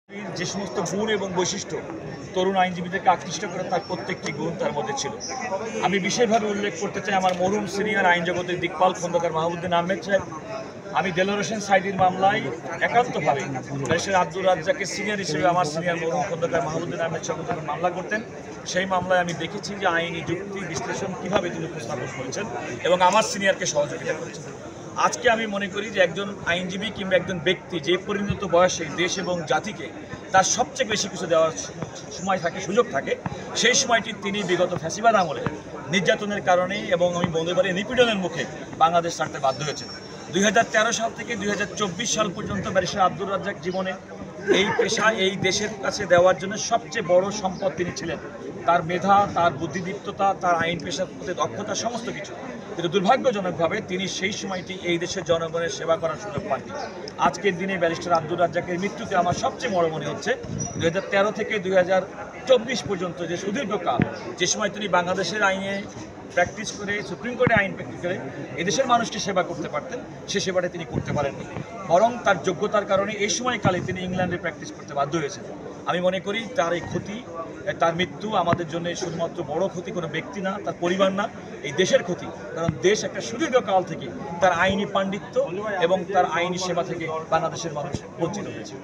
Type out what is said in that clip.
যে সমস্ত গুণ এবং বৈশিষ্ট্য তরুণ আইনজীবীদেরকে আকৃষ্ট করে তার প্রত্যেকটি গুণ তার মধ্যে ছিল। আমি বিশেষভাবে উল্লেখ করতে চাই আমার মরহুম সিনিয়র আইন জগতের দিকপাল খন্দকার মাহবুবুদ্দিন আহমেদ সাহেব। আমি দেলোয়ার হোসেন সাঈদীর মামলায় একান্তভাবে ব্যারিস্টার আব্দুর রাজ্জাককে সিনিয়র হিসেবে আমার সিনিয়র মরহুম খন্দকার মাহবুবুদ্দিন আহমেদ সাহেব যখন মামলা করতেন, সেই মামলায় আমি দেখেছি যে আইনি যুক্তি বিশ্লেষণ কীভাবে তিনি উপস্থাপন করেছেন এবং আমার সিনিয়রকে সহযোগিতা করেছেন। আজকে আমি মনে করি যে একজন আইনজীবী কিংবা একজন ব্যক্তি যে পরিণত বয়সে দেশ এবং জাতিকে তার সবচেয়ে বেশি কিছু দেওয়ার সময় থাকে, সুযোগ থাকে, সেই সময়টি তিনি বিগত ফ্যাসিবাদ আমলে নির্যাতনের কারণে এবং আমি বলতে পারি নিপীড়নের মুখে বাংলাদেশ ছাড়তে বাধ্য হয়েছেন। 2013 সাল থেকে 2024 সাল পর্যন্ত ব্যারিস্টার আব্দুর রাজ্জাক জীবনে এই পেশা এই দেশের কাছে দেওয়ার জন্য সবচেয়ে বড় সম্পদ তিনি ছিলেন। তার মেধা, তার বুদ্ধিদীপ্ততা, তার আইন পেশার প্রতি দক্ষতা, সমস্ত কিছু। কিন্তু দুর্ভাগ্যজনকভাবে তিনি সেই সময়টি এই দেশের জনগণের সেবা করার সুযোগ পাননি। আজকের দিনে ব্যারিস্টার আব্দুর রাজ্জাকের মৃত্যুতে আমার সবচেয়ে বড় মনে হচ্ছে 2013 থেকে 2024 পর্যন্ত যে সুদীর্ঘকাল, যে সময় তিনি বাংলাদেশের আইনে প্র্যাকটিস করে, সুপ্রিম কোর্টে আইন প্র্যাকটিস করে এদেশের মানুষকে সেবা করতে পারতেন, সে সেবাটা তিনি করতে পারেননি। বরং তার যোগ্যতার কারণে এই সময়কালে তিনি ইংল্যান্ডে প্র্যাকটিস করতে বাধ্য হয়েছেন। আমি মনে করি তার এই ক্ষতি, তার মৃত্যু আমাদের জন্য শুধুমাত্র বড় ক্ষতি, কোনো ব্যক্তি না, তার পরিবার না, এই দেশের ক্ষতি। কারণ দেশ একটা সুদীর্ঘকাল থেকে তার আইনি পাণ্ডিত্য এবং তার আইনি সেবা থেকে বাংলাদেশের মানুষ বঞ্চিত হয়েছে।